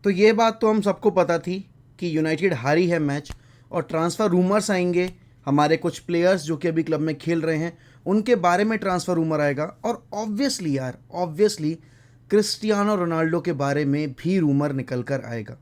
तो ये बात तो हम सबको पता थी कि यूनाइटेड हारी है मैच, और ट्रांसफ़र रूमर्स आएंगे, हमारे कुछ प्लेयर्स जो कि अभी क्लब में खेल रहे हैं उनके बारे में ट्रांसफ़र रूमर आएगा, और ऑब्वियसली यार ऑब्वियसली क्रिस्टियानो रोनाल्डो के बारे में भी रूमर निकल कर आएगा।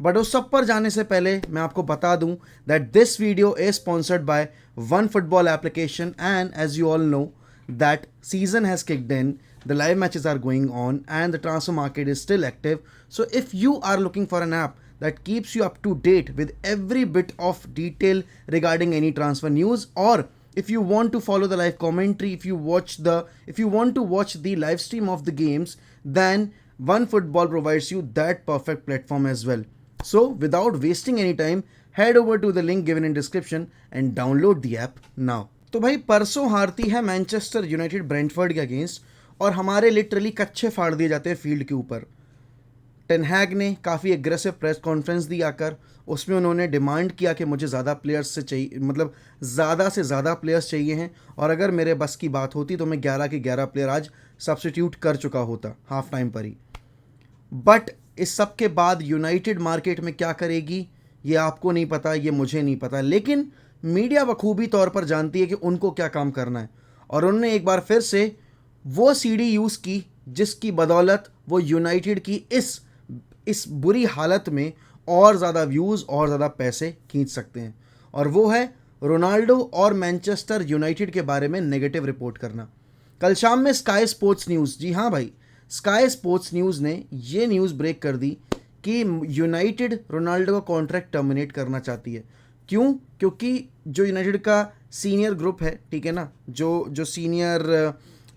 बट उस सब पर जाने से पहले मैं आपको बता दूं that this video is sponsored by one football application, and as you all know that season has kicked in, the live matches are going on, and the transfer market is still active. So if you are looking for an app that keeps you up to date with every bit of detail regarding any transfer news, or if you want to follow the live commentary, if you want to watch the live stream of the games, then OneFootball provides you that perfect platform as well. So without wasting any time, head over to the link given in description and download the app now. तो भाई परसों हारती है Manchester United Brentford के against, और हमारे literally कच्चे फाड़ दिए जाते हैं फील्ड के ऊपर। टेन हैग ने काफ़ी एग्रेसिव प्रेस कॉन्फ्रेंस दी आकर, उसमें उन्होंने डिमांड किया कि मुझे ज़्यादा प्लेयर्स से चाहिए, मतलब ज़्यादा से ज़्यादा प्लेयर्स चाहिए हैं, और अगर मेरे बस की बात होती तो मैं 11 के 11 प्लेयर आज सब्स्टिट्यूट कर चुका होता हाफ टाइम पर ही। बट इस सब के बाद यूनाइटेड मार्केट में क्या करेगी ये आपको नहीं पता, ये मुझे नहीं पता, लेकिन मीडिया बखूबी तौर पर जानती है कि उनको क्या काम करना है, और उन्होंने एक बार फिर से वो सीढ़ी यूज़ की जिसकी बदौलत वो यूनाइटेड की इस बुरी हालत में और ज़्यादा व्यूज़ और ज़्यादा पैसे खींच सकते हैं, और वो है रोनाल्डो और मैनचेस्टर यूनाइटेड के बारे में नेगेटिव रिपोर्ट करना। कल शाम में स्काई स्पोर्ट्स न्यूज़, जी हाँ भाई, स्काई स्पोर्ट्स न्यूज़ ने ये न्यूज़ ब्रेक कर दी कि यूनाइटेड रोनाल्डो का कॉन्ट्रैक्ट टर्मिनेट करना चाहती है। क्यों? क्योंकि जो यूनाइटेड का सीनियर ग्रुप है, ठीक है ना, जो सीनियर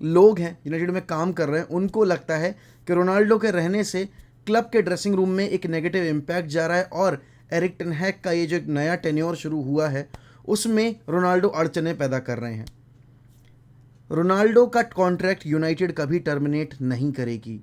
लोग हैं यूनाइटेड में काम कर रहे हैं, उनको लगता है कि रोनाल्डो के रहने से क्लब के ड्रेसिंग रूम में एक नेगेटिव इम्पैक्ट जा रहा है, और एरिक टेन हैग का ये जो नया टेन्योर शुरू हुआ है उसमें रोनाल्डो अड़चने पैदा कर रहे हैं। रोनाल्डो का कॉन्ट्रैक्ट यूनाइटेड कभी टर्मिनेट नहीं करेगी।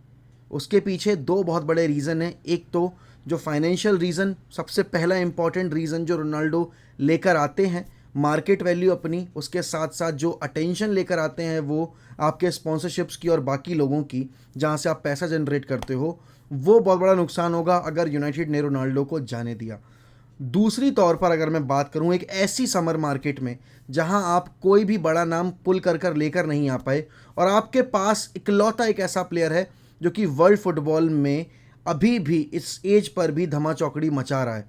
उसके पीछे दो बहुत बड़े रीज़न हैं। एक तो जो फाइनेंशियल रीज़न, सबसे पहला इंपॉर्टेंट रीज़न जो रोनाल्डो लेकर आते हैं, मार्केट वैल्यू अपनी, उसके साथ साथ जो अटेंशन लेकर आते हैं वो आपके स्पॉन्सरशिप्स की और बाकी लोगों की, जहां से आप पैसा जनरेट करते हो, वो बहुत बड़ा नुकसान होगा अगर यूनाइटेड ने रोनाल्डो को जाने दिया। दूसरी तौर पर अगर मैं बात करूं एक ऐसी समर मार्केट में जहां आप कोई भी बड़ा नाम पुल कर लेकर नहीं आ पाए, और आपके पास इकलौता एक ऐसा प्लेयर है जो कि वर्ल्ड फुटबॉल में अभी भी इस एज पर भी धमा चौकड़ी मचा रहा है,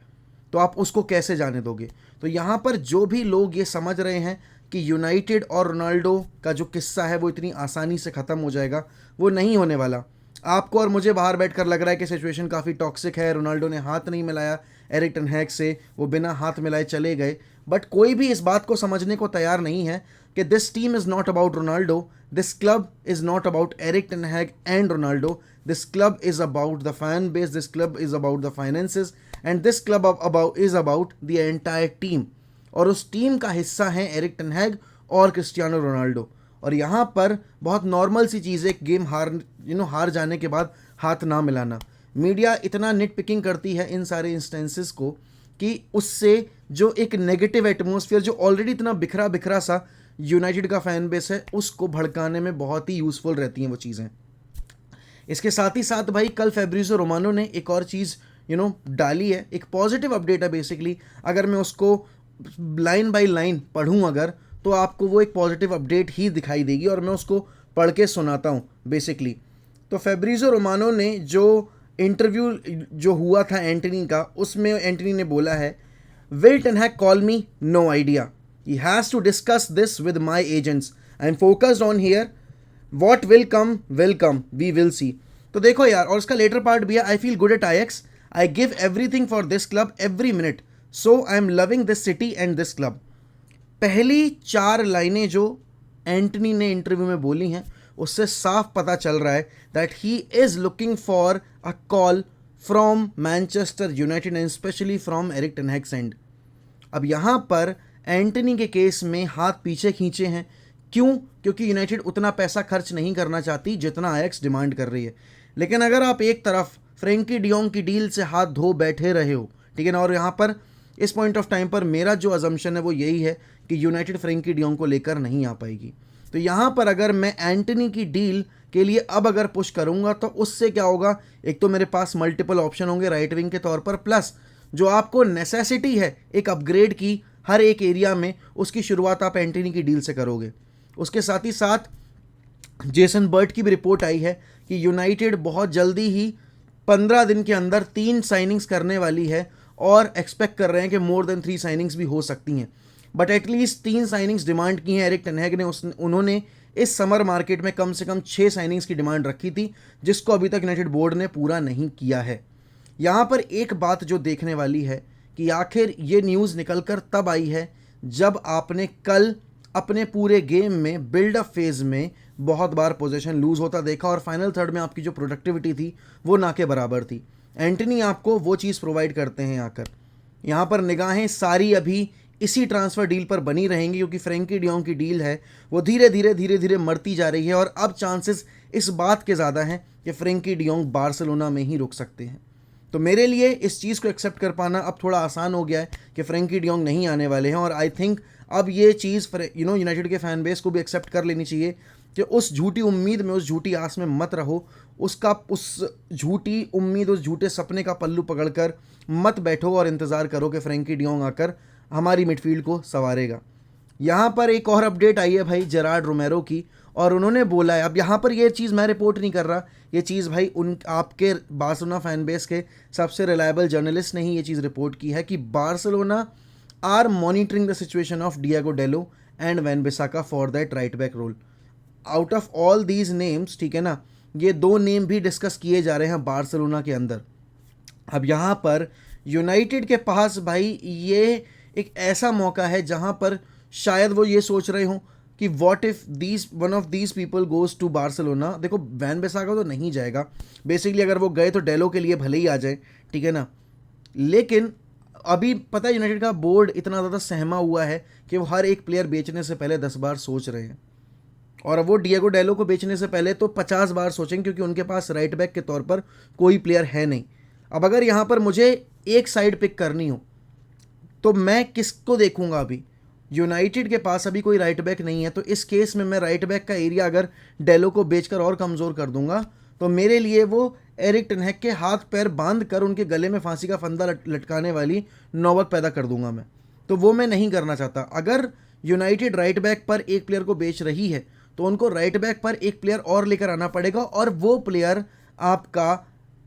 तो आप उसको कैसे जाने दोगे? तो यहाँ पर जो भी लोग ये समझ रहे हैं कि यूनाइटेड और रोनाल्डो का जो किस्सा है वो इतनी आसानी से ख़त्म हो जाएगा, वो नहीं होने वाला। आपको और मुझे बाहर बैठकर लग रहा है कि सिचुएशन काफ़ी टॉक्सिक है, रोनाल्डो ने हाथ नहीं मिलाया एरिक टेन हैग से, वो बिना हाथ मिलाए चले गए, बट कोई भी इस बात को समझने को तैयार नहीं है कि this team is not about Ronaldo, this club is not about Erik ten Hag and Ronaldo, this club is about the fan base, this club is about the finances, and this club is about the entire team, और उस team का हिस्सा है Eric ten हैग और Cristiano Ronaldo. और यहाँ पर बहुत नॉर्मल सी चीज़ है गेम हार जाने के बाद हाथ ना मिलाना। मीडिया इतना निट पिकिंग करती है इन सारे इंस्टेंसेस को कि उससे जो एक नेगेटिव एटमोसफियर जो ऑलरेडी इतना बिखरा सा यूनाइटेड का फैन बेस है, उसको भड़काने में बहुत ही यूज़फुल रहती हैं वो चीज़ें। इसके साथ ही साथ भाई कल फैब्रिज़ो रोमानो ने एक और चीज़ डाली है, एक पॉजिटिव अपडेट है बेसिकली। अगर मैं उसको लाइन बाय लाइन पढ़ूँ अगर, तो आपको वो एक पॉजिटिव अपडेट ही दिखाई देगी, और मैं उसको पढ़ के सुनाता हूँ बेसिकली। तो फैब्रिज़ो रोमानो ने जो इंटरव्यू जो हुआ था एंटनी का, उसमें एंटनी ने बोला है, will ten Hag call me? No idea, he has to discuss this with my agents, I am focused on here, what will come, we will see. तो देखो यार, और उसका लेटर पार्ट भी है, I feel good at Ajax, I give everything for this club every minute, so I am loving this city and this club. पहली 4 लाइनें जो एंटनी ने इंटरव्यू में बोली हैं, उससे साफ पता चल रहा है that he is looking for a call from Manchester United and specially from Erik ten हैग्स and. अब यहाँ पर एंटनी के केस में हाथ पीछे खींचे हैं। क्यों? क्योंकि यूनाइटेड उतना पैसा खर्च नहीं करना चाहती जितना आयक्स डिमांड कर रही है। लेकिन अगर आप एक तरफ फ्रेंकी डियोंग की डील से हाथ धो बैठे रहे हो, ठीक है ना, और यहाँ पर इस पॉइंट ऑफ टाइम पर मेरा जो अजम्पशन है वो यही है कि यूनाइटेड फ्रेंकी डियोंग को लेकर नहीं आ पाएगी। तो यहाँ पर अगर मैं एंटनी की डील के लिए अब अगर पुश करूंगा तो उससे क्या होगा, एक तो मेरे पास मल्टीपल ऑप्शन होंगे राइट विंग के तौर पर, प्लस जो आपको नेसेसिटी है एक अपग्रेड की हर एक एरिया में, उसकी शुरुआत आप एंटनी की डील से करोगे। उसके साथ ही साथ जेसन बर्ट की भी रिपोर्ट आई है कि यूनाइटेड बहुत जल्दी ही 15 दिन के अंदर 3 साइनिंग्स करने वाली है और एक्सपेक्ट कर रहे हैं कि मोर देन 3 साइनिंग्स भी हो सकती हैं, बट एटलीस्ट 3 साइनिंग्स डिमांड की हैं एरिक टेन हैग ने। उन्होंने इस समर मार्केट में कम से कम 6 साइनिंग्स की डिमांड रखी थी, जिसको अभी तक यूनाइटेड बोर्ड ने पूरा नहीं किया है। यहाँ पर एक बात जो देखने वाली है कि आखिर ये न्यूज़ निकलकर तब आई है जब आपने कल अपने पूरे गेम में बिल्डअप फेज़ में बहुत बार पोजीशन लूज़ होता देखा और फाइनल थर्ड में आपकी जो प्रोडक्टिविटी थी वो ना के बराबर थी। एंटनी आपको वो चीज़ प्रोवाइड करते हैं आकर। यहाँ पर निगाहें सारी अभी इसी ट्रांसफ़र डील पर बनी रहेंगी, क्योंकि फ्रैंकी डियोंग की डील है वो धीरे धीरे मरती जा रही है और अब चांसेस इस बात के ज़्यादा हैं कि फ्रैंकी डियोंग बार्सिलोना में ही रुक सकते हैं। तो मेरे लिए इस चीज़ को एक्सेप्ट कर पाना अब थोड़ा आसान हो गया है कि फ्रैंकी डियोंग नहीं आने वाले हैं, और आई थिंक अब ये चीज़ यूनाइटेड के फैन बेस को भी एक्सेप्ट कर लेनी चाहिए कि उस झूठी उम्मीद में, उस झूठी आस में मत रहो, उस झूठी उम्मीद, उस झूठे सपने का पल्लू पकड़कर मत बैठो और इंतज़ार करो कि फ्रैंकी डियोंग आकर हमारी मिडफील्ड को संवारेगा। यहाँ पर एक और अपडेट आई है भाई जेरार्ड रोमेरो की, और उन्होंने बोला है, अब यहाँ पर ये चीज़ मैं रिपोर्ट नहीं कर रहा, ये चीज़ भाई आपके बार्सिलोना फैन बेस के सबसे रिलायबल जर्नलिस्ट ने ही ये चीज़ रिपोर्ट की है कि Barcelona are monitoring the situation of Diogo Dalot and Wan-Bissaka for that right back role. Out of all these names, ठीक है ना, ये 2 नेम भी डिस्कस किए जा रहे हैं बार्सिलोना के अंदर। अब यहाँ पर यूनाइटेड के पास भाई ये एक ऐसा मौका है जहाँ पर शायद वो ये सोच रहे हों कि what if one of these people goes to Barcelona. देखो वैन-बिसाका तो नहीं जाएगा, बेसिकली अगर वो गए तो डेलो के लिए भले ही आ जाए, ठीक है ना, लेकिन अभी पता है यूनाइटेड का बोर्ड इतना ज़्यादा सहमा हुआ है कि वो हर एक प्लेयर बेचने से पहले 10 बार सोच रहे हैं, और वो डिएगो डेलो को बेचने से पहले तो 50 बार सोचेंगे, क्योंकि उनके पास राइट बैक के तौर पर कोई प्लेयर है नहीं। अब अगर यहाँ पर मुझे एक साइड पिक करनी हो तो मैं किसको देखूंगा? अभी यूनाइटेड के पास अभी कोई राइट बैक नहीं है, तो इस केस में मैं राइट बैक का एरिया अगर डेलो को बेचकर और कमज़ोर कर दूंगा तो मेरे लिए वो एरिक टेन हैग के हाथ पैर बांध कर उनके गले में फांसी का फंदा लटकाने वाली नौबत पैदा कर दूंगा मैं, तो वो मैं नहीं करना चाहता। अगर यूनाइटेड राइट बैक पर एक प्लेयर को बेच रही है तो उनको राइट बैक पर एक प्लेयर और लेकर आना पड़ेगा, और वो प्लेयर आपका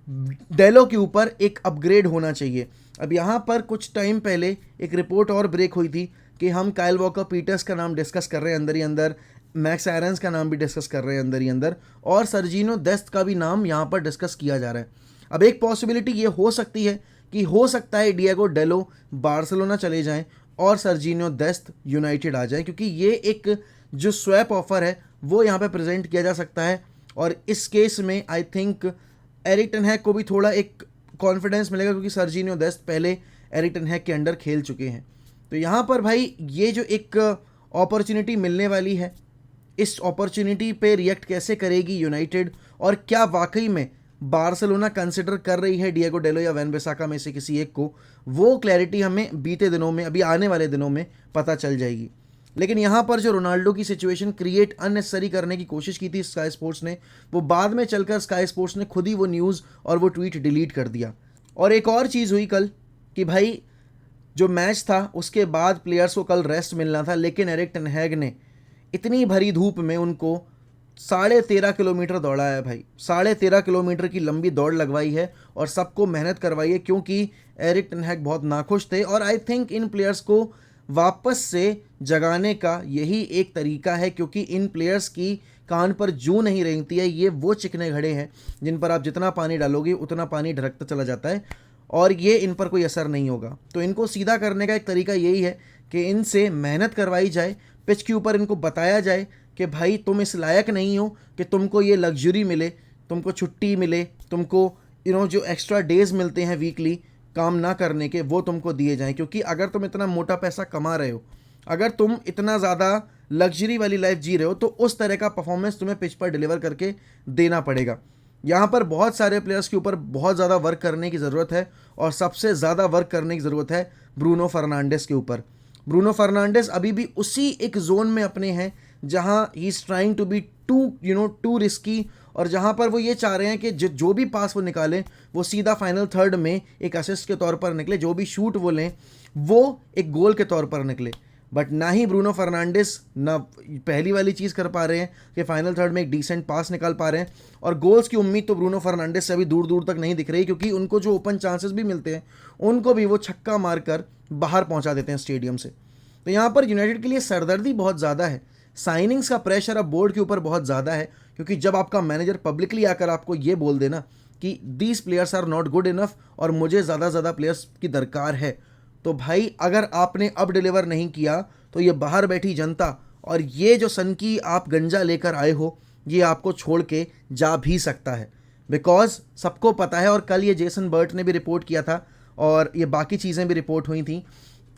डेलो के ऊपर एक अपग्रेड होना चाहिए। अब यहाँ पर कुछ टाइम पहले एक रिपोर्ट और ब्रेक हुई थी कि हम काइल वॉकर पीटर्स का नाम डिस्कस कर रहे हैं अंदर ही अंदर, मैक्स एरन्स का नाम भी डिस्कस कर रहे हैं अंदर ही अंदर, और सर्जिनो डेस्ट का भी नाम यहाँ पर डिस्कस किया जा रहा है। अब एक पॉसिबिलिटी ये हो सकती है कि हो सकता है डिएगो डेलो बार्सिलोना चले जाएं और सर्जिनो डेस्ट यूनाइटेड आ जाए, क्योंकि ये एक जो स्वैप ऑफर है वो यहाँ पे प्रेजेंट किया जा सकता है, और इस केस में आई थिंक एरिक टेन हैग को भी थोड़ा एक कॉन्फिडेंस मिलेगा, क्योंकि सर्जिनो डेस्ट पहले एरिक टेन हैग के अंडर खेल चुके हैं। तो यहाँ पर भाई ये जो एक अपॉर्चुनिटी मिलने वाली है, इस अपॉर्चुनिटी पे रिएक्ट कैसे करेगी यूनाइटेड, और क्या वाकई में बार्सिलोना कंसिडर कर रही है डिएगो डेलो या वैन-बिसाका में से किसी एक को, वो क्लैरिटी हमें बीते दिनों में, अभी आने वाले दिनों में पता चल जाएगी। लेकिन यहाँ पर जो रोनाल्डो की सिचुएशन क्रिएट अननेसेसरी करने की कोशिश की थी स्काई स्पोर्ट्स ने, वो बाद में चलकर स्काई स्पोर्ट्स ने खुद ही वो न्यूज़ और वो ट्वीट डिलीट कर दिया। और एक और चीज़ हुई कल कि भाई जो मैच था उसके बाद प्लेयर्स को कल रेस्ट मिलना था, लेकिन एरिक टेन हैग ने इतनी भरी धूप में उनको 13.5 किलोमीटर दौड़ाया है भाई, 13.5 किलोमीटर की लंबी दौड़ लगवाई है और सबको मेहनत करवाई है, क्योंकि एरिक टेन हैग बहुत नाखुश थे। और आई थिंक इन प्लेयर्स को वापस से जगाने का यही एक तरीका है, क्योंकि इन प्लेयर्स की कान पर जूं नहीं रेंगती है। ये वो चिकने घड़े हैं जिन पर आप जितना पानी डालोगे उतना पानी ढरकता चला जाता है, और ये इन पर कोई असर नहीं होगा। तो इनको सीधा करने का एक तरीका यही है कि इनसे मेहनत करवाई जाए, पिच के ऊपर इनको बताया जाए कि भाई तुम इस लायक नहीं हो कि तुमको ये लग्जरी मिले, तुमको छुट्टी मिले, तुमको जो एक्स्ट्रा डेज मिलते हैं वीकली काम ना करने के, वो तुमको दिए जाएं। क्योंकि अगर तुम इतना मोटा पैसा कमा रहे हो, अगर तुम इतना ज़्यादा लग्जरी वाली लाइफ जी रहे हो, तो उस तरह का परफॉर्मेंस तुम्हें पिच पर डिलीवर करके देना पड़ेगा। यहाँ पर बहुत सारे प्लेयर्स के ऊपर बहुत ज़्यादा वर्क करने की ज़रूरत है, और सबसे ज़्यादा वर्क करने की ज़रूरत है ब्रूनो फर्नांडिस के ऊपर। ब्रूनो फर्नांडिस अभी भी उसी एक जोन में अपने हैं जहाँ he is trying to be too risky और जहाँ पर वो ये चाह रहे हैं कि जो भी पास वो निकालें वो सीधा फाइनल थर्ड में एक असिस्ट के तौर पर निकले, जो भी शूट वो लें वो एक गोल के तौर पर निकले। बट ना ही ब्रूनो फर्नांडिस ना पहली वाली चीज़ कर पा रहे हैं कि फाइनल थर्ड में एक डिसेंट पास निकाल पा रहे हैं, और गोल्स की उम्मीद तो ब्रूनो फर्नांडिस से अभी दूर दूर तक नहीं दिख रही, क्योंकि उनको जो ओपन चांसेस भी मिलते हैं उनको भी वो छक्का मारकर बाहर पहुंचा देते हैं स्टेडियम से। तो यहाँ पर यूनाइटेड के लिए सरदर्दी बहुत ज़्यादा है, साइनिंग्स का प्रेशर अब बोर्ड के ऊपर बहुत ज़्यादा है, क्योंकि जब आपका मैनेजर पब्लिकली आकर आपको ये बोल देना कि these players are not good enough और मुझे ज़्यादा प्लेयर्स की दरकार है, तो भाई अगर आपने अब डिलीवर नहीं किया तो ये बाहर बैठी जनता और ये जो सन की आप गंजा लेकर आए हो ये आपको छोड़ के जा भी सकता है। बिकॉज सबको पता है, और कल ये जेसन बर्ट ने भी रिपोर्ट किया था और ये बाकी चीज़ें भी रिपोर्ट हुई थी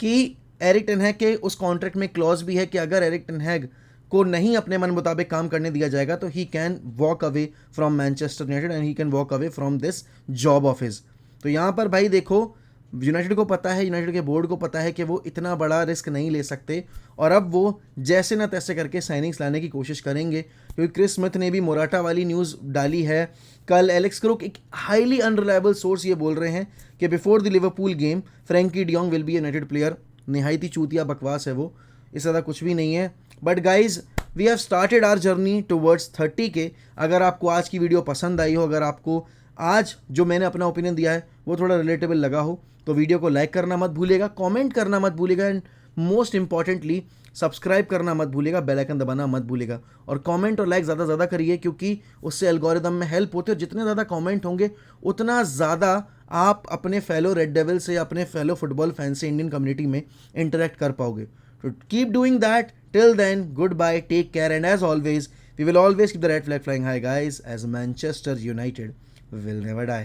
कि एरिक टेन हैग के उस कॉन्ट्रैक्ट में क्लॉज भी है कि अगर एरिक टेन हैग को नहीं अपने मन मुताबिक काम करने दिया जाएगा तो he can walk away from Manchester United and he can walk away from this job of his. तो यहाँ पर भाई देखो, यूनाइटेड को पता है, यूनाइटेड के बोर्ड को पता है कि वो इतना बड़ा रिस्क नहीं ले सकते, और अब वो जैसे ना तैसे करके साइनिंग्स लाने की कोशिश करेंगे, क्योंकि क्रिस स्मिथ ने भी मोराटा वाली न्यूज़ डाली है। कल एलेक्स क्रुक, एक हाईली अनरिलायबल सोर्स, ये बोल रहे हैं कि before the Liverpool game Frankie de Jong will be a United player. निहायती चूतिया बकवास है वो, इससे ज़्यादा कुछ भी नहीं है। But guys, we have started our journey towards 30 के। अगर आपको आज की वीडियो पसंद आई हो, अगर आपको आज जो मैंने अपना ओपिनियन दिया है वो थोड़ा रिलेटेबल लगा हो, तो वीडियो को लाइक करना मत भूलिएगा, कमेंट करना मत भूलिएगा, एंड मोस्ट इंपॉर्टेंटली सब्सक्राइब करना मत भूलिएगा, बेल आइकन दबाना मत भूलिएगा। और कमेंट और लाइक ज़्यादा करिए, क्योंकि उससे एल्गोरिदम में हेल्प होती है, और जितने ज़्यादा कमेंट होंगे उतना ज़्यादा आप अपने फेलो रेड डेविल से, अपने फेलो फुटबॉल फैन से इंडियन कम्युनिटी में इंटरेक्ट कर पाओगे। तो keep doing that. Till then, goodbye, take care, and as always we will always keep the red flag flying high guys, as Manchester United will never die.